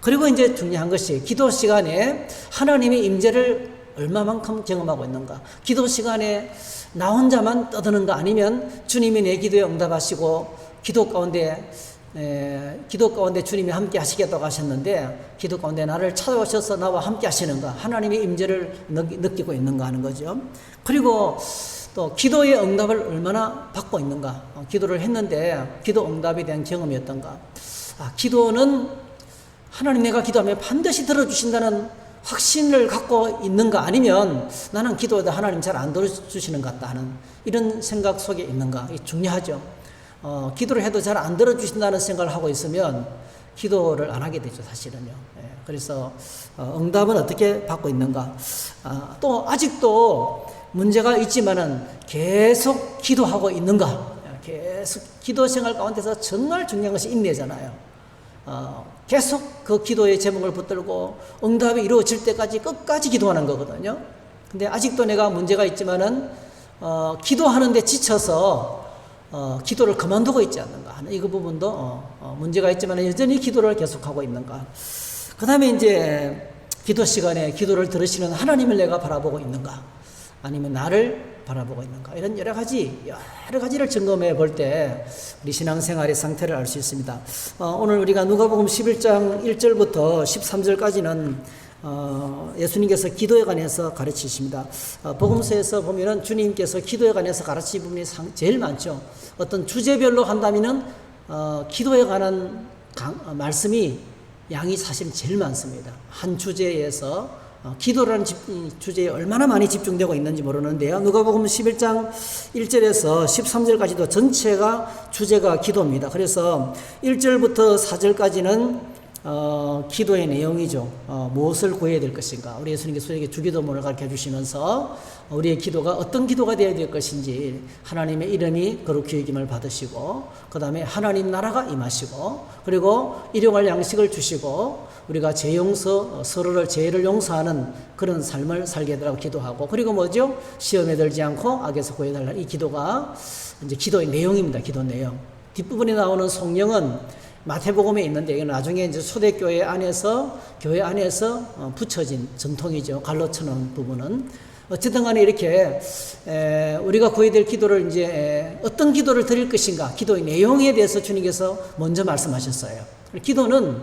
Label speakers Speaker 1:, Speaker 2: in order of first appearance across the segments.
Speaker 1: 그리고 이제 중요한 것이 기도 시간에 하나님의 임재를 얼마만큼 경험하고 있는가. 기도 시간에 나 혼자만 떠드는가, 아니면 주님이 내 기도에 응답하시고 기도 가운데 주님이 함께 하시겠다고 하셨는데 기도 가운데 나를 찾아오셔서 나와 함께 하시는가, 하나님의 임재를 느끼고 있는가 하는 거죠. 그리고 또 기도의 응답을 얼마나 받고 있는가. 기도를 했는데 기도 응답에 대한 경험이 어떤가. 기도는 하나님 내가 기도하면 반드시 들어주신다는 확신을 갖고 있는가, 아니면 나는 기도해도 하나님 잘 안 들어주시는 것 같다 하는 이런 생각 속에 있는가. 이게 중요하죠. 기도를 해도 잘 안 들어주신다는 생각을 하고 있으면 기도를 안 하게 되죠, 사실은요. 그래서 응답은 어떻게 받고 있는가. 또 아직도 문제가 있지만은 계속 기도하고 있는가. 계속 기도 생활 가운데서 정말 중요한 것이 인내잖아요. 계속 그 기도의 제목을 붙들고 응답이 이루어질 때까지 끝까지 기도하는 거거든요. 근데 아직도 내가 문제가 있지만은 기도하는데 지쳐서 기도를 그만두고 있지 않는가 하는 이 부분도 문제가 있지만 여전히 기도를 계속하고 있는가. 그 다음에 이제 기도 시간에 기도를 들으시는 하나님을 내가 바라보고 있는가, 아니면 나를 바라보고 있는가. 이런 여러 가지를 점검해 볼 때 우리 신앙생활의 상태를 알 수 있습니다. 오늘 우리가 누가복음 11장 1절부터 13절까지는 예수님께서 기도에 관해서 가르치십니다. 복음서에서 보면은 주님께서 기도에 관해서 가르치는 부분이 제일 많죠. 어떤 주제별로 한다면은 기도에 관한 말씀이 양이 사실 제일 많습니다. 한 주제에서 기도라는 주제에 얼마나 많이 집중되고 있는지 모르는데요. 누가복음 11장 1절에서 13절까지도 전체가 주제가 기도입니다. 그래서 1절부터 4절까지는 기도의 내용이죠. 무엇을 구해야 될 것인가. 우리 예수님께서 우리에게 주기도문을 가르쳐 주시면서 우리의 기도가 어떤 기도가 되어야 될 것인지, 하나님의 이름이 거룩히 여김을 받으시고, 그 다음에 하나님 나라가 임하시고, 그리고 일용할 양식을 주시고, 우리가 죄 용서, 서로를 죄를 용서하는 그런 삶을 살게 해달라고 기도하고, 그리고 뭐죠? 시험에 들지 않고 악에서 구해달라. 이 기도가 이제 기도의 내용입니다. 기도 내용. 뒷부분에 나오는 성령은 마태복음에 있는데, 이건 나중에 이제 초대교회 안에서, 교회 안에서 붙여진 전통이죠. 갈로 쳐놓은 부분은. 어쨌든 간에 이렇게, 우리가 구해야 될 기도를 이제, 어떤 기도를 드릴 것인가, 기도의 내용에 대해서 주님께서 먼저 말씀하셨어요. 기도는,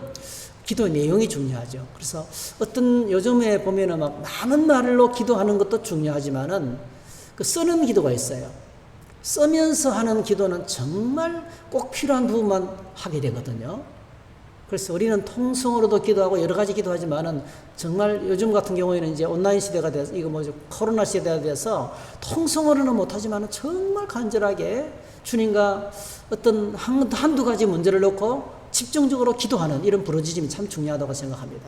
Speaker 1: 기도의 내용이 중요하죠. 그래서 어떤 요즘에 보면은 막 많은 말로 기도하는 것도 중요하지만은, 그 쓰는 기도가 있어요. 쓰면서 하는 기도는 정말 꼭 필요한 부분만 하게 되거든요. 그래서 우리는 통성으로도 기도하고 여러 가지 기도하지만은 정말 요즘 같은 경우에는 이제 온라인 시대가 돼서, 이거 뭐죠, 코로나 시대가 돼서 통성으로는 못하지만은 정말 간절하게 주님과 어떤 한두 가지 문제를 놓고 집중적으로 기도하는 이런 부르짖음이 참 중요하다고 생각합니다.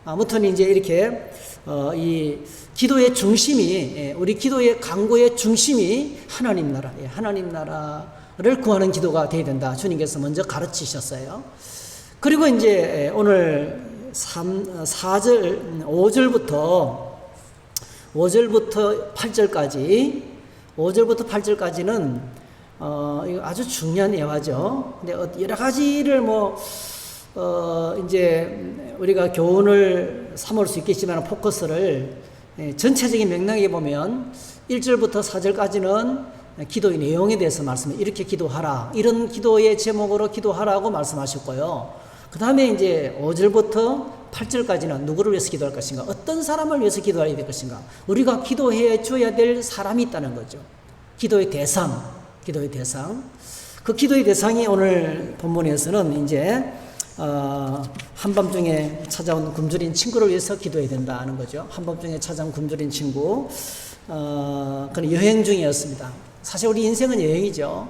Speaker 1: 아무튼 이제 이렇게 이 기도의 중심이, 우리 기도의 강구의 중심이 하나님 나라, 하나님 나라를 구하는 기도가 되어야 된다. 주님께서 먼저 가르치셨어요. 그리고 이제 오늘 5절부터 8절까지, 5절부터 8절까지는 이거 아주 중요한 예화죠. 근데 여러 가지를 이제 우리가 교훈을 삼을 수 있겠지만 포커스를 전체적인 맥락에 보면 1절부터 4절까지는 기도의 내용에 대해서 말씀해, 이렇게 기도하라, 이런 기도의 제목으로 기도하라고 말씀하셨고요. 그 다음에 이제 5절부터 8절까지는 누구를 위해서 기도할 것인가, 어떤 사람을 위해서 기도해야 될 것인가, 우리가 기도해 줘야 될 사람이 있다는 거죠. 기도의 대상. 그 기도의 대상이 오늘 본문에서는 이제 한밤중에 찾아온 굶주린 친구를 위해서 기도해야 된다는 거죠. 한밤중에 찾아온 굶주린 친구. 그는 여행 중이었습니다. 사실 우리 인생은 여행이죠.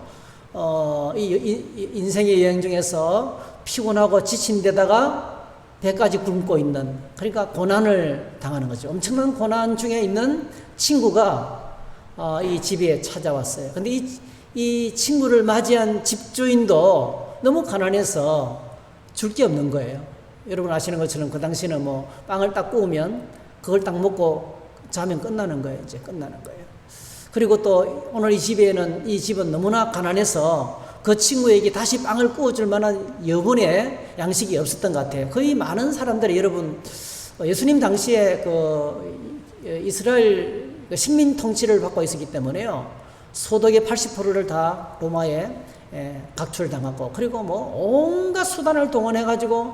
Speaker 1: 인생의 여행 중에서 피곤하고 지친 데다가 배까지 굶고 있는, 그러니까 고난을 당하는 거죠. 엄청난 고난 중에 있는 친구가 이 집에 찾아왔어요. 근데 이 친구를 맞이한 집주인도 너무 가난해서 줄 게 없는 거예요. 여러분 아시는 것처럼 그 당시는 빵을 딱 구우면 그걸 딱 먹고 자면 끝나는 거예요. 이제 끝나는 거예요. 그리고 또 오늘 이 집은 너무나 가난해서 그 친구에게 다시 빵을 구워줄 만한 여분의 양식이 없었던 것 같아요. 거의 많은 사람들이 여러분 예수님 당시에 이스라엘 식민 통치를 받고 있었기 때문에요. 소득의 80%를 다 로마에 각출당하고 그리고 뭐 온갖 수단을 동원해 가지고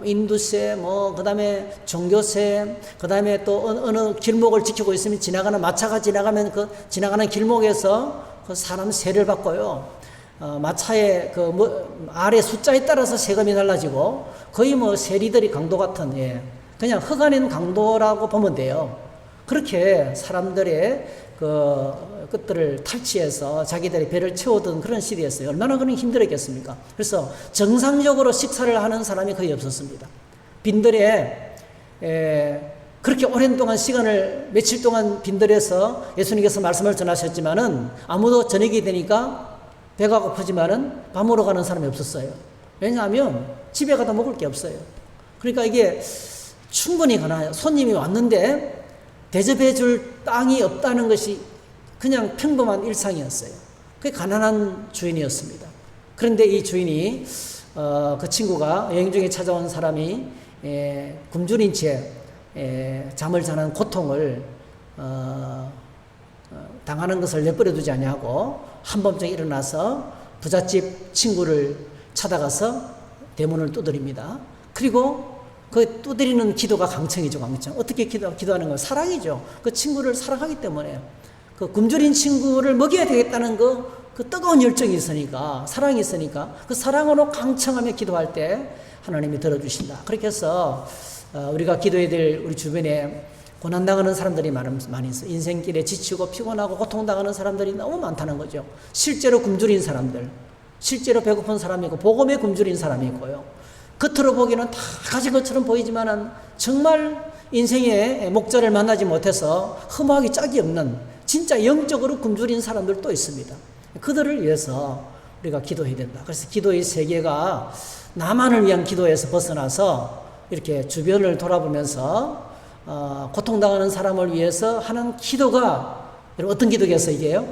Speaker 1: 인두세 그다음에 종교세 그다음에 또 어느 길목을 지키고 있으면 지나가는 마차가 지나가면 그 지나가는 길목에서 그 사람 세를 받고요. 마차의 아래 숫자에 따라서 세금이 달라지고 거의 세리들이 강도 같은 그냥 흑안인 강도라고 보면 돼요. 그렇게 사람들의 것들을 탈취해서 자기들의 배를 채우던 그런 시대였어요. 얼마나 그런 힘들었겠습니까? 그래서 정상적으로 식사를 하는 사람이 거의 없었습니다. 빈들에 그렇게 오랜 동안 시간을 며칠 동안 빈들에서 예수님께서 말씀을 전하셨지만은 아무도 저녁이 되니까 배가 고프지만은 밥 먹으러 가는 사람이 없었어요. 왜냐하면 집에 가다 먹을 게 없어요. 그러니까 이게 충분히 가난해요. 손님이 왔는데 대접해 줄 땅이 없다는 것이 그냥 평범한 일상이었어요. 그게 가난한 주인이었습니다. 그런데 이 주인이 그 친구가 여행 중에 찾아온 사람이 굶주린 채 잠을 자는 고통을 당하는 것을 내버려 두지 아니하고 한밤중에 일어나서 부잣집 친구를 찾아가서 대문을 두드립니다. 그리고 그 두드리는 기도가 강청이죠, 강청. 어떻게 기도하는 건 사랑이죠. 그 친구를 사랑하기 때문에 그 굶주린 친구를 먹여야 되겠다는 그 뜨거운 열정이 있으니까, 사랑이 있으니까 그 사랑으로 강청하며 기도할 때 하나님이 들어주신다. 그렇게 해서 우리가 기도해야 될 우리 주변에 고난당하는 사람들이 많이 있어요. 인생길에 지치고 피곤하고 고통당하는 사람들이 너무 많다는 거죠. 실제로 굶주린 사람들, 실제로 배고픈 사람이 있고 복음에 굶주린 사람이 있고요. 겉으로 보기에는 다 가진 것처럼 보이지만은 정말 인생의 목자를 만나지 못해서 흠하기 짝이 없는 진짜 영적으로 굶주린 사람들도 있습니다. 그들을 위해서 우리가 기도해야 된다. 그래서 기도의 세계가 나만을 위한 기도에서 벗어나서 이렇게 주변을 돌아보면서 고통당하는 사람을 위해서 하는 기도가 어떤 기도겠어요 이게요?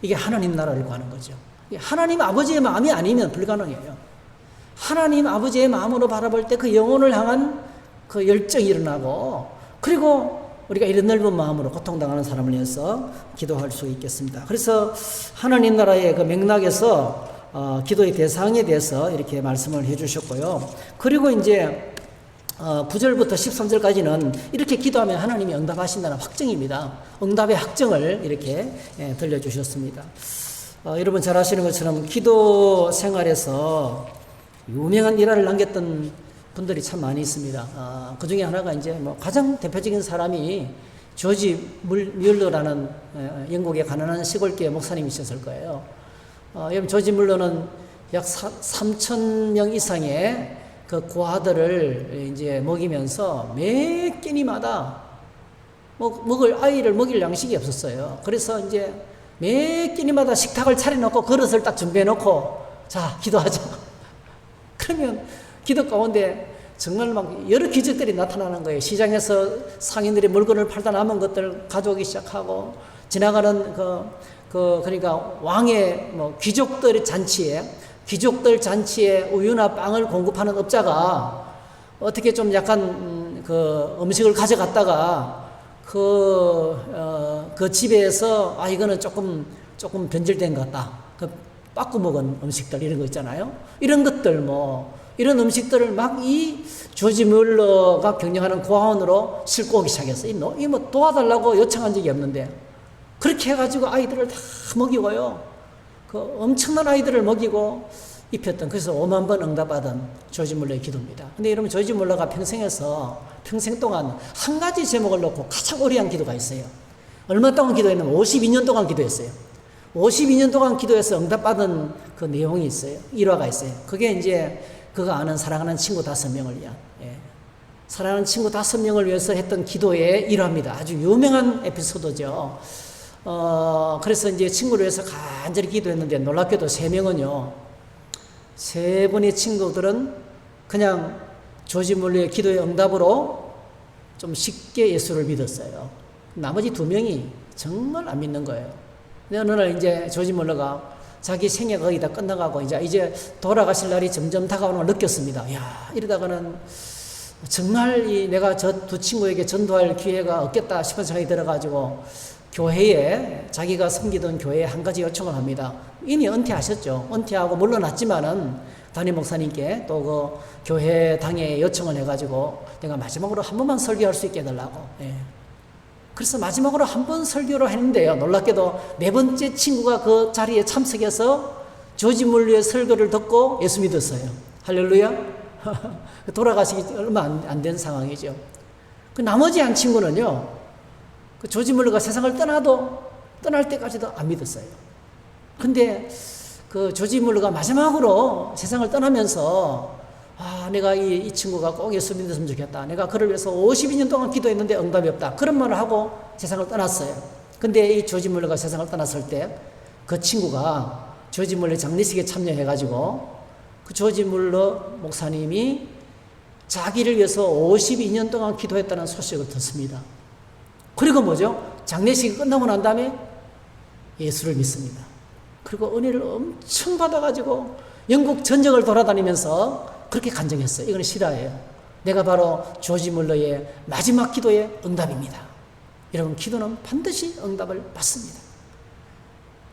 Speaker 1: 이게 하나님 나라를 구하는 거죠. 하나님 아버지의 마음이 아니면 불가능해요. 하나님 아버지의 마음으로 바라볼 때 그 영혼을 향한 그 열정이 일어나고 그리고 우리가 이런 넓은 마음으로 고통당하는 사람을 위해서 기도할 수 있겠습니다. 그래서 하나님 나라의 그 맥락에서 기도의 대상에 대해서 이렇게 말씀을 해 주셨고요. 그리고 이제 9절부터 13절까지는 이렇게 기도하면 하나님이 응답하신다는 확증입니다. 응답의 확증을 이렇게 들려주셨습니다. 여러분 잘 아시는 것처럼 기도 생활에서 유명한 일화를 남겼던 분들이 참 많이 있습니다. 그 중에 하나가 이제 가장 대표적인 사람이 조지 뮬러라는 영국의 가난한 시골교회 목사님이셨을 거예요. 여러분 조지 뮬러는 약 3,000명 이상의 그 고아들을 이제 먹이면서 매 끼니마다 아이를 먹일 양식이 없었어요. 그래서 이제 매 끼니마다 식탁을 차려놓고 그릇을 딱 준비해놓고 자 기도하자. 그러면 기도 가운데 정말 막 여러 기적들이 나타나는 거예요. 시장에서 상인들이 물건을 팔다 남은 것들 가져오기 시작하고 지나가는 그러니까 왕의 귀족들 잔치에 우유나 빵을 공급하는 업자가 어떻게 좀 약간 음식을 가져갔다가 그 집에서 이거는 조금 변질된 것 같다. 빠꾸 먹은 음식들 이런 거 있잖아요. 이런 것들 이런 음식들을 막 이 조지 뮬러가 경영하는 고아원으로 싣고 오기 시작했어요. 이 도와달라고 요청한 적이 없는데 그렇게 해가지고 아이들을 다 먹이고요. 그 엄청난 아이들을 먹이고 입혔던 그래서 5만 번 응답받은 조지 뮬러의 기도입니다. 근데 여러분 조지 뮬러가 평생 동안 한 가지 제목을 놓고 가장 오래 한 기도가 있어요. 얼마 동안 기도했냐면 52년 동안 기도했어요. 52년 동안 기도해서 응답받은 그 내용이 있어요. 일화가 있어요. 그게 이제 그가 아는 사랑하는 친구 5명을 위한 사랑하는 친구 5명을 위해서 했던 기도의 일화입니다. 아주 유명한 에피소드죠. 그래서 이제 친구를 위해서 간절히 기도했는데 놀랍게도 3명은요. 3분의 친구들은 그냥 조지 뮬러의 기도의 응답으로 좀 쉽게 예수를 믿었어요. 나머지 2명이 정말 안 믿는 거예요. 근데 어느 날 이제 조지 뮬러가 자기 생애가 거의 다 끝나가고 이제 돌아가실 날이 점점 다가오는 걸 느꼈습니다. 야, 이러다가는 정말 내가 저 두 친구에게 전도할 기회가 없겠다 싶은 생각이 들어가지고 교회에, 자기가 섬기던 교회에 한 가지 요청을 합니다. 이미 은퇴하셨죠. 은퇴하고 물러났지만은 담임 목사님께 또 그 교회 당에 요청을 해가지고 내가 마지막으로 한 번만 설교할 수 있게 해달라고. 예. 그래서 마지막으로 한 번 설교를 했는데요. 놀랍게도 네 번째 친구가 그 자리에 참석해서 조지 물러의 설교를 듣고 예수 믿었어요. 할렐루야. 돌아가시기 얼마 안 된 상황이죠. 그 나머지 한 친구는요, 그 조지 물러가 세상을 떠날 때까지도 안 믿었어요. 근데 그 조지 물러가 마지막으로 세상을 떠나면서 내가 이 친구가 꼭 예수 믿었으면 좋겠다. 내가 그를 위해서 52년 동안 기도했는데 응답이 없다. 그런 말을 하고 세상을 떠났어요. 근데 이 조지 물러가 세상을 떠났을 때 그 친구가 조지 물러 장례식에 참여해가지고 그 조지 물러 목사님이 자기를 위해서 52년 동안 기도했다는 소식을 듣습니다. 그리고 뭐죠? 장례식이 끝나고 난 다음에 예수를 믿습니다. 그리고 은혜를 엄청 받아가지고 영국 전역을 돌아다니면서 그렇게 간증했어요. 이건 실화예요. 내가 바로 조지 물러의 마지막 기도의 응답입니다. 여러분, 기도는 반드시 응답을 받습니다.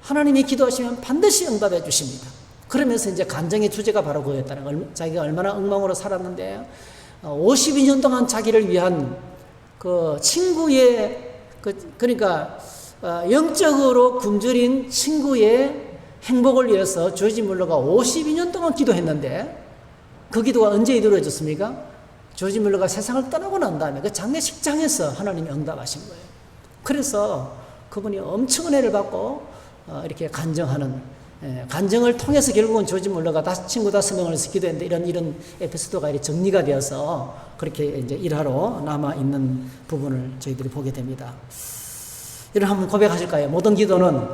Speaker 1: 하나님이 기도하시면 반드시 응답해 주십니다. 그러면서 이제 간증의 주제가 바로 그거였다는 걸, 자기가 얼마나 엉망으로 살았는데 52년 동안 자기를 위한 그 친구의 그러니까 영적으로 굶주린 친구의 행복을 위해서 조지 물러가 52년 동안 기도했는데 그 기도가 언제 이루어졌습니까? 조지 물러가 세상을 떠나고 난 다음에 그 장례식장에서 하나님이 응답하신 거예요. 그래서 그분이 엄청 은혜를 받고 이렇게 간증을 통해서 결국은 조지 물러가 친구 5명을 해서 기도했는데 이런 에피소드가 이렇게 정리가 되어서 그렇게 이제 일화로 남아있는 부분을 저희들이 보게 됩니다. 이런 한번 고백하실까요? 모든 기도는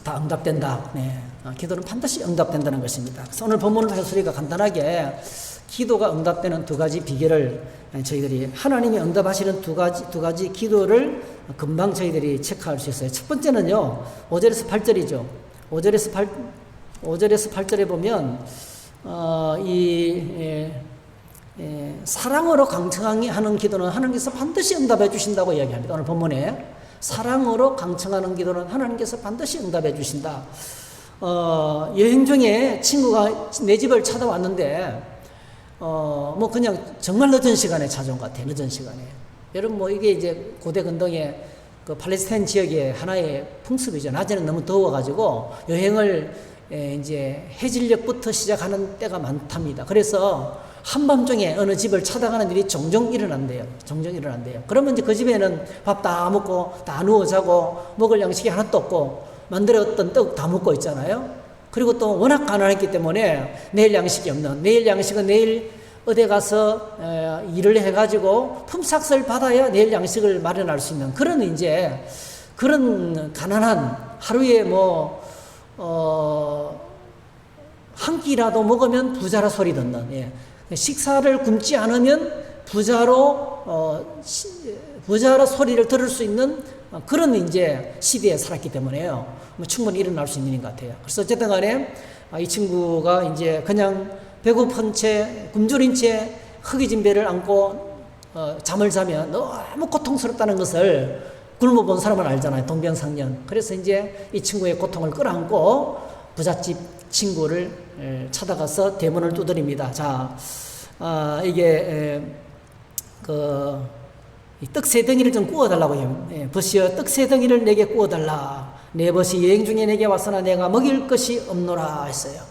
Speaker 1: 다 응답된다. 네. 기도는 반드시 응답된다는 것입니다. 그래서 오늘 본문을 통해서 우리가 간단하게 기도가 응답되는 두 가지 비결을 저희들이 하나님이 응답하시는 두 가지 기도를 금방 저희들이 체크할 수 있어요. 첫 번째는요, 5절에서 8절이죠. 5절에서 8절에 보면 사랑으로 강청하는 기도는 하나님께서 반드시 응답해 주신다고 이야기합니다. 오늘 본문에 사랑으로 강청하는 기도는 하나님께서 반드시 응답해 주신다. 여행 중에 친구가 내 집을 찾아왔는데 뭐 그냥 정말 늦은 시간에 찾아온 것 같아요. 늦은 시간에. 여러분 이게 이제 고대 근동의 그 팔레스타인 지역의 하나의 풍습이죠. 낮에는 너무 더워가지고 여행을 이제 해질녘부터 시작하는 때가 많답니다. 그래서 한밤중에 어느 집을 찾아가는 일이 종종 일어난대요. 그러면 이제 그 집에는 밥 다 먹고 다 누워 자고 먹을 양식이 하나도 없고 만들었던 떡 다 먹고 있잖아요. 그리고 또 워낙 가난했기 때문에 내일 양식은 내일 어디 가서 일을 해가지고 품삯을 받아야 내일 양식을 마련할 수 있는 그런 가난한 하루에 한 끼라도 먹으면 부자라 소리 듣는, 식사를 굶지 않으면 부자라 소리를 들을 수 있는 그런 이제 시대에 살았기 때문에요. 충분히 일어날 수 있는 것 같아요. 그래서 어쨌든 간에 이 친구가 이제 그냥 배고픈 채, 굶주린 채 흙이진 배를 안고 잠을 자면 너무 고통스럽다는 것을 굶어본 사람은 알잖아요. 동병상련. 그래서 이제 이 친구의 고통을 끌어안고 부잣집 친구를 찾아가서 대문을 두드립니다. 자, 이게 떡 세 덩이를 좀 구워달라고 해요. 벗이여 떡 세 덩이를 내게 구워달라. 내 벗이 여행 중에 내게 왔으나 내가 먹일 것이 없노라 했어요.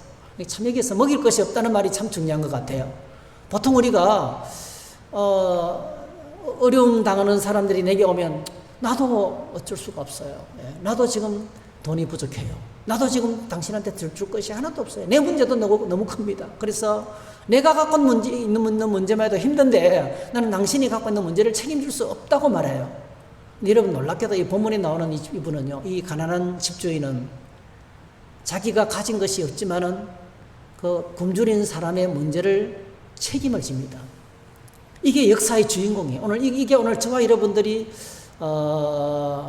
Speaker 1: 참 여기서 먹일 것이 없다는 말이 참 중요한 것 같아요. 보통 우리가 어려움 당하는 사람들이 내게 오면 나도 어쩔 수가 없어요. 나도 지금 돈이 부족해요. 나도 지금 당신한테 줄 것이 하나도 없어요. 내 문제도 너무 큽니다. 그래서 내가 갖고 있는 문제만 해도 힘든데 나는 당신이 갖고 있는 문제를 책임질 수 없다고 말해요. 여러분, 놀랍게도 이 본문에 나오는 이분은요, 이 가난한 집주인은 자기가 가진 것이 없지만은 그 굶주린 사람의 문제를 책임을 집니다. 이게 역사의 주인공이에요. 이게 오늘 저와 여러분들이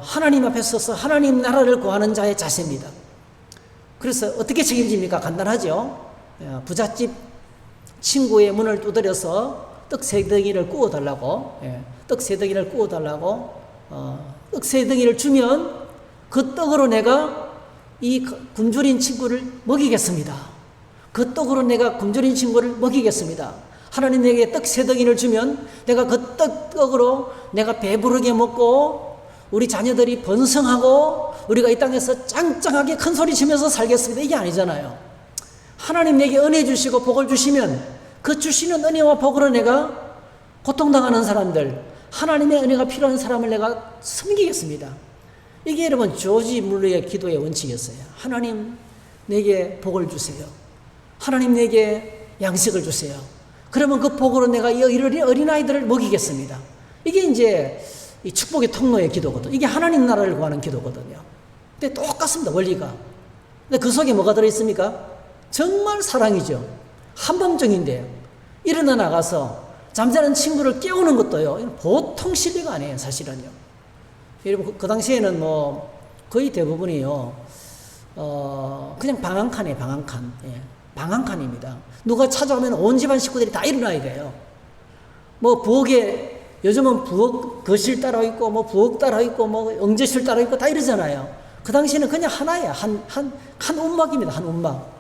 Speaker 1: 하나님 앞에 서서 하나님 나라를 구하는 자의 자세입니다. 그래서 어떻게 책임집니까? 간단하죠. 부잣집 친구의 문을 두드려서 떡 세 덩이를 구워달라고, 떡 세 덩이를 구워달라고, 떡 세 덩이를 주면 그 떡으로 내가 이 굶주린 친구를 먹이겠습니다. 그 떡으로 내가 굶주린 친구를 먹이겠습니다. 하나님 내게 떡 세 덩이를 주면 내가 그 떡으로 내가 배부르게 먹고 우리 자녀들이 번성하고 우리가 이 땅에서 짱짱하게 큰 소리 치면서 살겠습니다. 이게 아니잖아요. 하나님 내게 은혜 주시고 복을 주시면 그 주시는 은혜와 복으로 내가 고통당하는 사람들, 하나님의 은혜가 필요한 사람을 내가 섬기겠습니다. 이게 여러분 조지 물러의 기도의 원칙이었어요. 하나님 내게 복을 주세요. 하나님 내게 양식을 주세요. 그러면 그 복으로 내가 이 어린아이들을 먹이겠습니다. 이게 이제 이 축복의 통로의 기도거든요. 이게 하나님 나라를 구하는 기도거든요. 근데 똑같습니다, 원리가. 근데 그 속에 뭐가 들어있습니까? 정말 사랑이죠. 한밤중인데요. 일어나 나가서 잠자는 친구를 깨우는 것도요, 보통 실리가 아니에요, 사실은요. 여러분, 그 당시에는 뭐, 거의 대부분이요, 그냥 방한칸이에요, 방한칸. 예, 방한칸입니다. 누가 찾아오면 온 집안 식구들이 다 일어나야 돼요. 뭐, 부엌에, 요즘은 부엌 거실 따로 있고, 뭐, 부엌 따로 있고, 뭐, 응접실 따로 있고, 다 이러잖아요. 그 당시에는 그냥 하나예요. 한 움막입니다, 한 움막.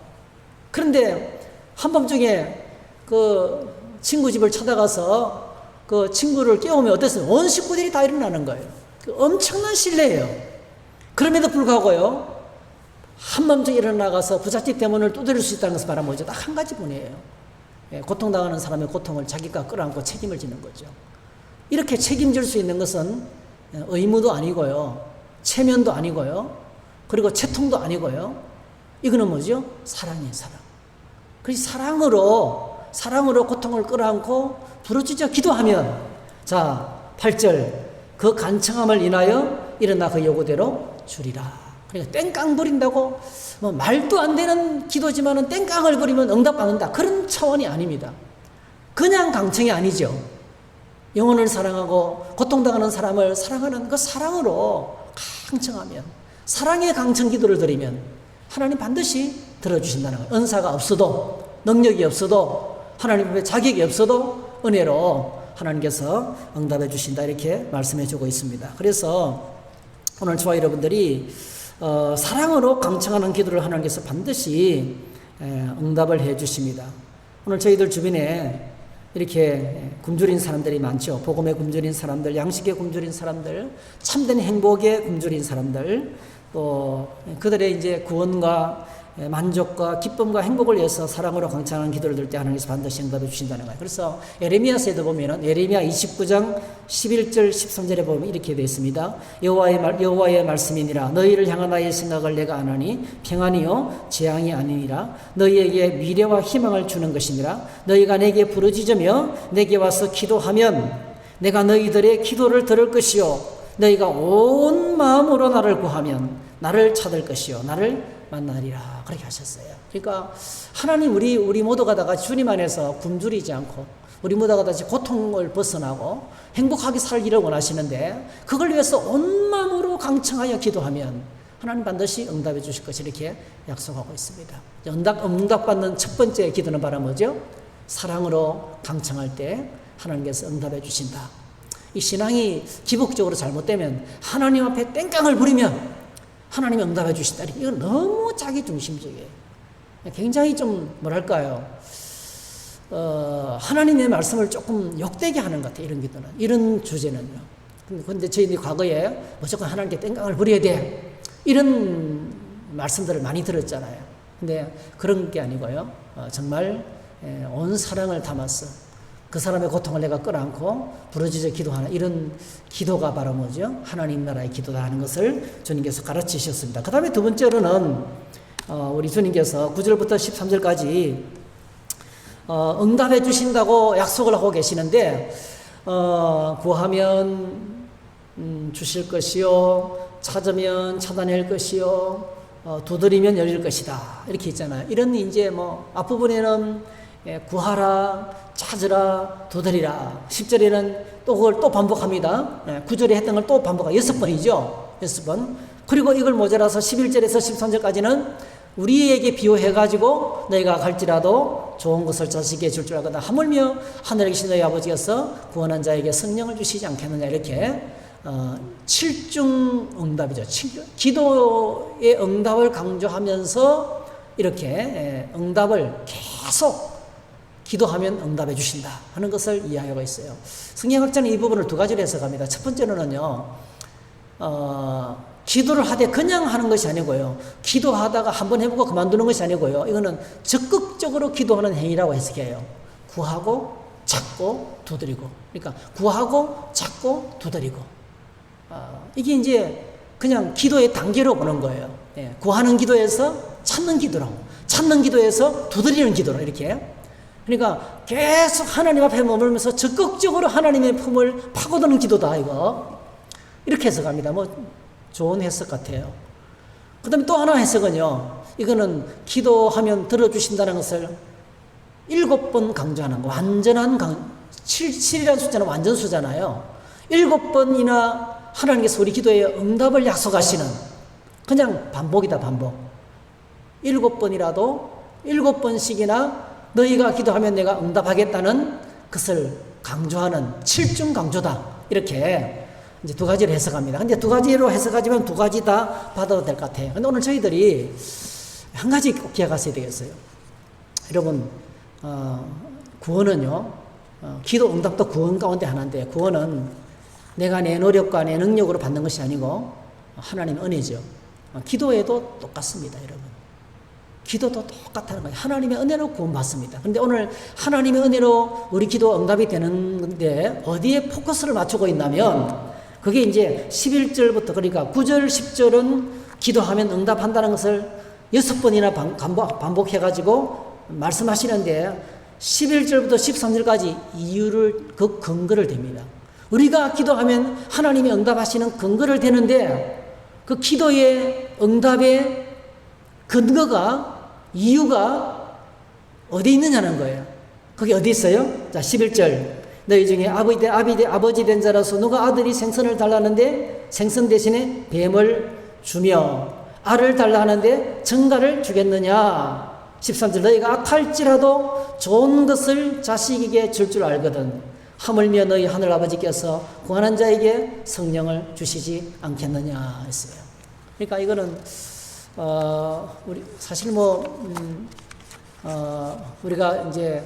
Speaker 1: 그런데 한밤중에 그 친구 집을 찾아가서 그 친구를 깨우면 어땠어요? 온 식구들이 다 일어나는 거예요. 그 엄청난 신뢰예요. 그럼에도 불구하고요, 한밤중에 일어나가서 부잣집 대문을 두드릴 수 있다는 것을 말하면 뭐죠? 딱 한 가지 분이에요. 고통당하는 사람의 고통을 자기가 끌어안고 책임을 지는 거죠. 이렇게 책임질 수 있는 것은 의무도 아니고요, 체면도 아니고요, 그리고 채통도 아니고요. 이거는 뭐죠? 사랑이에요, 사랑. 그래서 사랑으로 고통을 끌어안고 부르짖어 기도하면, 자, 8절, 그 간청함을 인하여 일어나 그 요구대로 주리라. 그러니까 땡깡 부린다고, 뭐 말도 안 되는 기도지만은 땡깡을 부리면 응답받는다. 그런 차원이 아닙니다. 그냥 강청이 아니죠. 영혼을 사랑하고 고통당하는 사람을 사랑하는 그 사랑으로 강청하면, 사랑의 강청 기도를 드리면 하나님 반드시 들어주신다는 거예요. 은사가 없어도, 능력이 없어도, 하나님 앞에 자격이 없어도 은혜로 하나님께서 응답해 주신다, 이렇게 말씀해 주고 있습니다. 그래서 오늘 저와 여러분들이 사랑으로 강청하는 기도를 하나님께서 반드시 응답을 해 주십니다. 오늘 저희들 주변에 이렇게 굶주린 사람들이 많죠. 복음에 굶주린 사람들, 양식에 굶주린 사람들, 참된 행복에 굶주린 사람들, 또 그들의 이제 구원과 만족과 기쁨과 행복을 위해서 사랑으로 강창하는 기도를 들 때 하나님께서 반드시 응답해 주신다는 거예요. 그래서 에레미야서에도 보면은 에레미야 29장 11절 13절에 보면 이렇게 되어 있습니다. 여호와의 말씀이니라. 너희를 향한 나의 생각을 내가 아나니 평안이요 재앙이 아니니라. 너희에게 미래와 희망을 주는 것이니라. 너희가 내게 부르짖으며 내게 와서 기도하면 내가 너희들의 기도를 들을 것이요 너희가 온 마음으로 나를 구하면 나를 찾을 것이요 나를 만나리라. 그렇게 하셨어요. 그러니까 하나님 우리 모두가 다 같이 주님 안에서 굶주리지 않고 우리 모두가 다 같이 고통을 벗어나고 행복하게 살기를 원하시는데, 그걸 위해서 온 마음으로 강청하여 기도하면 하나님 반드시 응답해 주실 것을 이렇게 약속하고 있습니다. 응답받는 첫 번째 기도는 바로 뭐죠? 사랑으로 강청할 때 하나님께서 응답해 주신다. 이 신앙이 기복적으로 잘못되면, 하나님 앞에 땡깡을 부리면 하나님이 응답해 주신다, 이건 너무 자기중심적이에요. 굉장히 좀 뭐랄까요, 하나님의 말씀을 조금 욕되게 하는 것 같아요. 이런 기도는, 이런 주제는요. 근데 저희들이 과거에 무조건 하나님께 땡깡을 부려야 돼, 이런 말씀들을 많이 들었잖아요. 근데 그런 게 아니고요, 정말 온 사랑을 담아서 그 사람의 고통을 내가 끌어안고 부르짖어 기도하는 이런 기도가 바로 뭐죠? 하나님 나라의 기도다 하는 것을 주님께서 가르치셨습니다. 그 다음에 두 번째로는 우리 주님께서 9절부터 13절까지 응답해 주신다고 약속을 하고 계시는데, 구하면 주실 것이요, 찾으면 찾아낼 것이요, 두드리면 열릴 것이다, 이렇게 있잖아요. 이런 이제 뭐 앞부분에는 구하라, 찾으라, 두드리라. 10절에는 또 그걸 또 반복합니다. 9절에 했던 걸 또 반복하고 6번이죠. 6번. 그리고 이걸 모자라서 11절에서 13절까지는 우리에게 비유해가지고 너희가 갈지라도 좋은 것을 자식에게 줄 줄 알거든 하물며 하늘에 계신 너희 아버지께서 구원한 자에게 성령을 주시지 않겠느냐 이렇게 7중 응답이죠. 기도의 응답을 강조하면서 이렇게 응답을 계속 기도하면 응답해 주신다 하는 것을 이해하고 있어요. 성경학자는 이 부분을 두 가지로 해석합니다. 첫 번째로는요, 기도를 하되 그냥 하는 것이 아니고요, 기도하다가 한번 해보고 그만두는 것이 아니고요, 이거는 적극적으로 기도하는 행위라고 해석해요. 구하고 찾고 두드리고, 그러니까 구하고 찾고 두드리고, 이게 이제 그냥 기도의 단계로 보는 거예요. 예, 구하는 기도에서 찾는 기도로, 찾는 기도에서 두드리는 기도로 이렇게. 그러니까 계속 하나님 앞에 머물면서 적극적으로 하나님의 품을 파고드는 기도다 이거. 이렇게 해석합니다. 뭐 좋은 해석 같아요. 그 다음에 또 하나 해석은요, 이거는 기도하면 들어주신다는 것을 7번 강조하는 거. 완전한 7이라는 숫자는 완전 수잖아요. 7번이나 하나님께서 우리 기도에 응답을 약속하시는, 그냥 반복이다 반복. 7번이라도 7번씩이나 너희가 기도하면 내가 응답하겠다는 것을 강조하는 7중 강조다 이렇게 이제 두 가지로 해석합니다. 근데 두 가지로 해석하지만 두 가지 다 받아도 될 것 같아요. 근데 오늘 저희들이 한 가지 꼭 기억하셔야 되겠어요. 여러분, 구원은요, 기도 응답도 구원 가운데 하나인데, 구원은 내가 내 노력과 내 능력으로 받는 것이 아니고 하나님의 은혜죠. 기도에도 똑같습니다, 여러분. 기도도 똑같다는 거예요. 하나님의 은혜로 구원받습니다. 그런데 오늘 하나님의 은혜로 우리 기도 응답이 되는데 어디에 포커스를 맞추고 있냐면, 그게 이제 11절부터, 그러니까 9절, 10절은 기도하면 응답한다는 것을 6번이나 반복해가지고 말씀하시는데, 11절부터 13절까지 이유를, 그 근거를 댑니다. 우리가 기도하면 하나님이 응답하시는 근거를 대는데, 그 기도의 응답의 근거가, 이유가 어디 있느냐는 거예요. 그게 어디 있어요? 자, 11절. 너희 중에 아버지 된 자라서 누가 아들이 생선을 달라는데 생선 대신에 뱀을 주며 알을 달라 하는데 정갈을 주겠느냐. 13절. 너희가 악할지라도 좋은 것을 자식에게 줄 줄 알거든 하물며 너희 하늘 아버지께서 구원한 자에게 성령을 주시지 않겠느냐 했어요. 그러니까 이거는 우리 사실 우리가 이제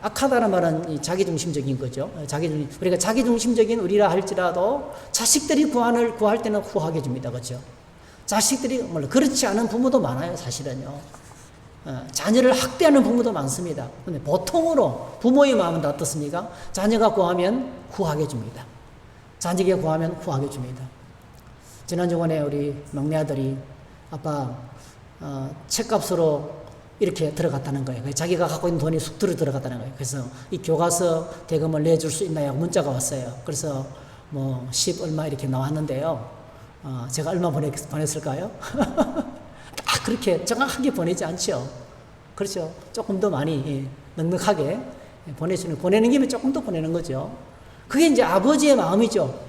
Speaker 1: 악하다는 말은 이 자기중심적인 거죠. 우리가 자기중심적인 우리라 할지라도 자식들이 구할 때는 후하게 줍니다, 그렇죠? 자식들이 물론 그렇지 않은 부모도 많아요, 사실은요. 자녀를 학대하는 부모도 많습니다. 근데 보통으로 부모의 마음은 어떻습니까? 자녀가 구하면 후하게 줍니다. 자녀에게 구하면 후하게 줍니다. 지난주간에 우리 막내 아들이 아빠 책값으로 이렇게 들어갔다는 거예요. 자기가 갖고 있는 돈이 쑥 들어갔다는 거예요. 그래서 이 교과서 대금을 내줄 수 있나요? 문자가 왔어요. 그래서 뭐 10 얼마 이렇게 나왔는데요. 제가 얼마 보냈을까요? 딱 그렇게 정확하게 보내지 않죠. 그렇죠. 조금 더 많이 넉넉하게 보내는 김에 조금 더 보내는 거죠. 그게 이제 아버지의 마음이죠.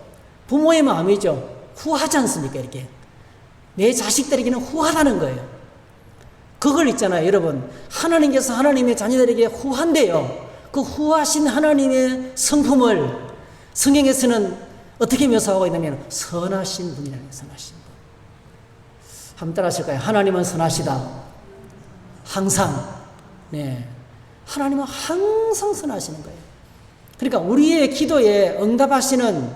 Speaker 1: 부모의 마음이죠. 후하지 않습니까? 이렇게 내 자식들에게는 후하다는 거예요. 그걸 있잖아요, 여러분. 하나님께서 하나님의 자녀들에게 후한대요. 그 후하신 하나님의 성품을 성경에서는 어떻게 묘사하고 있냐면 선하신 분이라는 거예요. 선하신 분. 한번 따라 하실까요? 하나님은 선하시다. 항상. 네. 하나님은 항상 선하시는 거예요. 그러니까 우리의 기도에 응답하시는,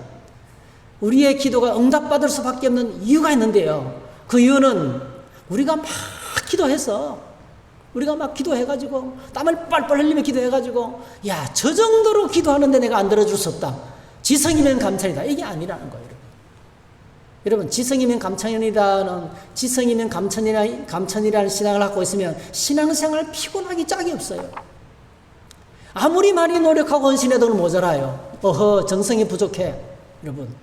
Speaker 1: 우리의 기도가 응답받을 수밖에 없는 이유가 있는데요. 그 이유는 우리가 막 기도해서, 우리가 막 기도해가지고 땀을 뻘뻘 흘리며 기도해가지고 야, 저 정도로 기도하는데 내가 안 들어줄 수 없다. 지성이면 감천이다. 이게 아니라는 거예요. 여러분, 지성이면 감천이라는 신앙을 갖고 있으면 신앙생활 피곤하기 짝이 없어요. 아무리 많이 노력하고 헌신해도 모자라요. 정성이 부족해. 여러분,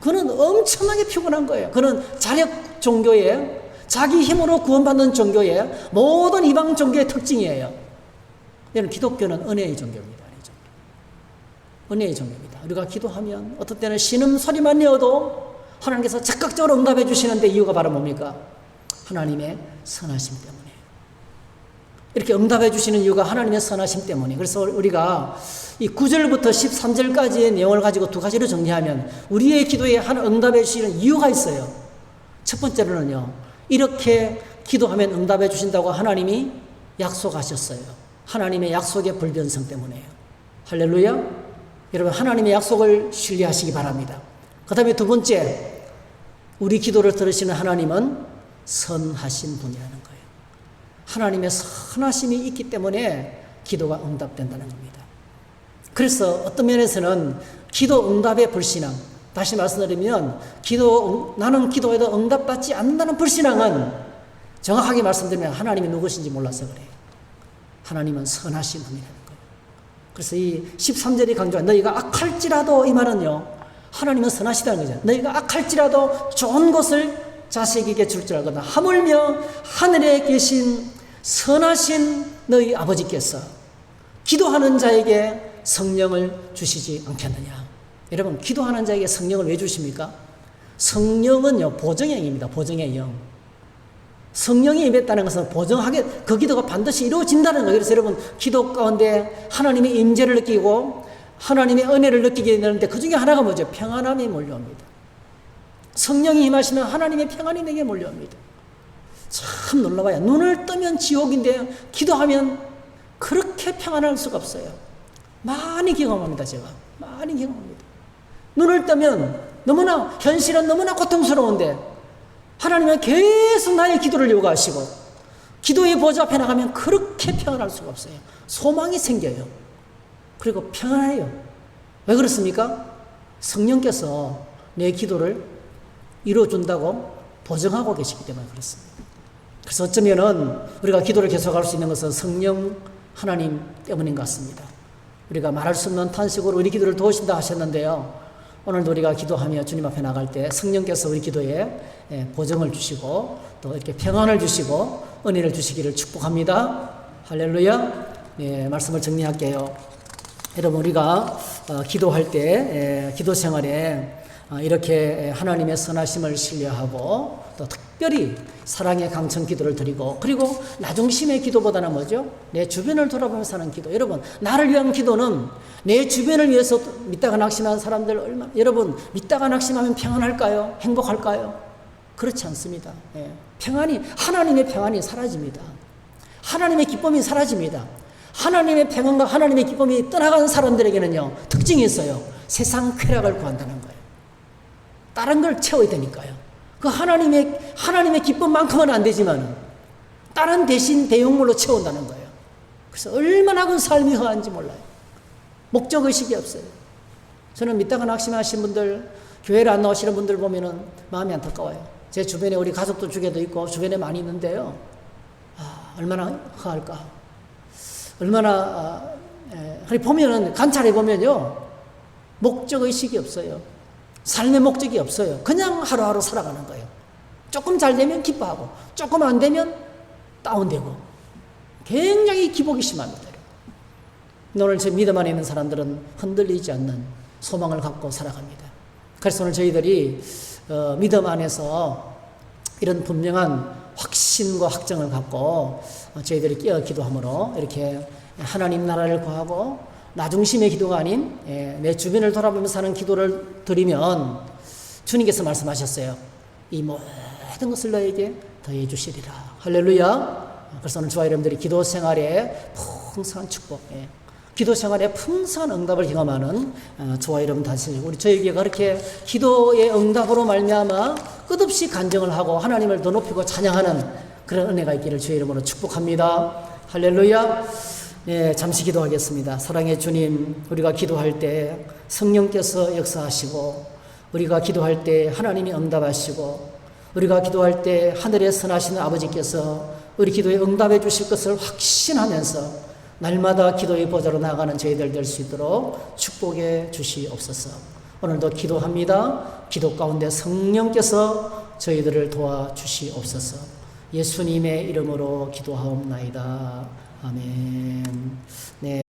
Speaker 1: 그는 엄청나게 피곤한 거예요. 그는 자력 종교에, 자기 힘으로 구원받는 종교의 모든 이방 종교의 특징이에요. 여러분, 기독교는 은혜의 종교입니다. 은혜의 종교입니다. 우리가 기도하면 어떤 때는 신음소리만 내어도 하나님께서 적극적으로 응답해 주시는데, 이유가 바로 뭡니까? 하나님의 선하심 때문에. 이렇게 응답해 주시는 이유가 하나님의 선하심 때문에. 그래서 우리가 이 9절부터 13절까지의 내용을 가지고 두 가지로 정리하면 우리의 기도에 응답해 주시는 이유가 있어요. 첫 번째로는요, 이렇게 기도하면 응답해 주신다고 하나님이 약속하셨어요. 하나님의 약속의 불변성 때문에요. 할렐루야. 여러분, 하나님의 약속을 신뢰하시기 바랍니다. 그 다음에 두 번째, 우리 기도를 들으시는 하나님은 선하신 분이라는 거예요. 하나님의 선하심이 있기 때문에 기도가 응답된다는 겁니다. 그래서 어떤 면에서는 기도 응답의 불신앙, 다시 말씀드리면 나는 기도해도 응답받지 않는다는 불신앙은 정확하게 말씀드리면 하나님이 누구신지 몰라서 그래요. 하나님은 선하신 분이라는 거예요. 그래서 이 13절이 강조한 너희가 악할지라도, 이 말은요, 하나님은 선하시다는 거죠. 너희가 악할지라도 좋은 것을 자식에게 줄 줄 알거든. 하물며 하늘에 계신 선하신 너희 아버지께서 기도하는 자에게 성령을 주시지 않겠느냐. 여러분, 기도하는 자에게 성령을 왜 주십니까? 성령은요, 보정의 영입니다. 보정의 영. 성령이 임했다는 것은 보정하게 그 기도가 반드시 이루어진다는 거예요. 그래서 여러분, 기도 가운데 하나님의 임재를 느끼고 하나님의 은혜를 느끼게 되는데 그 중에 하나가 뭐죠? 평안함이 몰려옵니다. 성령이 임하시면 하나님의 평안이 내게 몰려옵니다. 참 놀라워요. 눈을 뜨면 지옥인데 기도하면 그렇게 평안할 수가 없어요. 많이 경험합니다. 제가 많이 경험합니다. 눈을 뜨면 너무나 현실은 너무나 고통스러운데 하나님은 계속 나의 기도를 요구하시고 기도의 보좌 앞에 나가면 그렇게 평안할 수가 없어요. 소망이 생겨요. 그리고 평안해요. 왜 그렇습니까? 성령께서 내 기도를 이루어준다고 보증하고 계시기 때문에 그렇습니다. 그래서 어쩌면은 우리가 기도를 계속할 수 있는 것은 성령 하나님 때문인 것 같습니다. 우리가 말할 수 없는 탄식으로 우리 기도를 도우신다 하셨는데요. 오늘도 우리가 기도하며 주님 앞에 나갈 때 성령께서 우리 기도에 보증을 주시고 또 이렇게 평안을 주시고 은혜를 주시기를 축복합니다. 할렐루야. 말씀을 정리할게요. 여러분, 우리가 기도할 때 기도 생활에 이렇게 하나님의 선하심을 신뢰하고 또 특별히 사랑의 강청 기도를 드리고 그리고 나 중심의 기도보다는 뭐죠? 내 주변을 돌아보면서 하는 기도. 여러분, 나를 위한 기도는 내 주변을 위해서 믿다가 낙심한 사람들 얼마나, 여러분, 믿다가 낙심하면 평안할까요? 행복할까요? 그렇지 않습니다. 하나님의 평안이 사라집니다. 하나님의 기쁨이 사라집니다. 하나님의 평안과 하나님의 기쁨이 떠나간 사람들에게는요, 특징이 있어요. 세상 쾌락을 구한다는 거예요. 다른 걸 채워야 되니까요. 그 하나님의 기쁨만큼은 안 되지만 다른 대신 대용물로 채운다는 거예요. 그래서 얼마나 그 삶이 허한지 몰라요. 목적의식이 없어요. 저는 믿다가 낙심하신 분들, 교회를 안 나오시는 분들 보면은 마음이 안타까워요. 제 주변에 우리 가족들 중에도 있고 주변에 많이 있는데요. 얼마나 허할까. 얼마나, 보면은, 관찰해 보면요. 목적의식이 없어요. 삶의 목적이 없어요. 그냥 하루하루 살아가는 거예요. 조금 잘 되면 기뻐하고 조금 안 되면 다운되고 굉장히 기복이 심합니다. 오늘 제 믿음 안에 있는 사람들은 흔들리지 않는 소망을 갖고 살아갑니다. 그래서 오늘 저희들이 믿음 안에서 이런 분명한 확신과 확정을 갖고 저희들이 깨어 기도함으로 이렇게 하나님 나라를 구하고 나 중심의 기도가 아닌 내 주변을 돌아보면서 하는 기도를 드리면 주님께서 말씀하셨어요. 이 모든 것을 너에게 더해 주시리라. 할렐루야. 그래서 오늘 저와 여러분들이 기도 생활에 풍성한 축복, 기도 생활에 풍성한 응답을 경험하는 저와 여러분 다시 우리 저에게 그렇게 기도의 응답으로 말미암아 끝없이 간증을 하고 하나님을 더 높이고 찬양하는 그런 은혜가 있기를 주의 이름으로 축복합니다. 할렐루야. 잠시 기도하겠습니다. 사랑의 주님, 우리가 기도할 때 성령께서 역사하시고 우리가 기도할 때 하나님이 응답하시고 우리가 기도할 때 하늘에 선하시는 아버지께서 우리 기도에 응답해 주실 것을 확신하면서 날마다 기도의 보좌로 나아가는 저희들 될 수 있도록 축복해 주시옵소서. 오늘도 기도합니다. 기도 가운데 성령께서 저희들을 도와주시옵소서. 예수님의 이름으로 기도하옵나이다. 아멘. 네.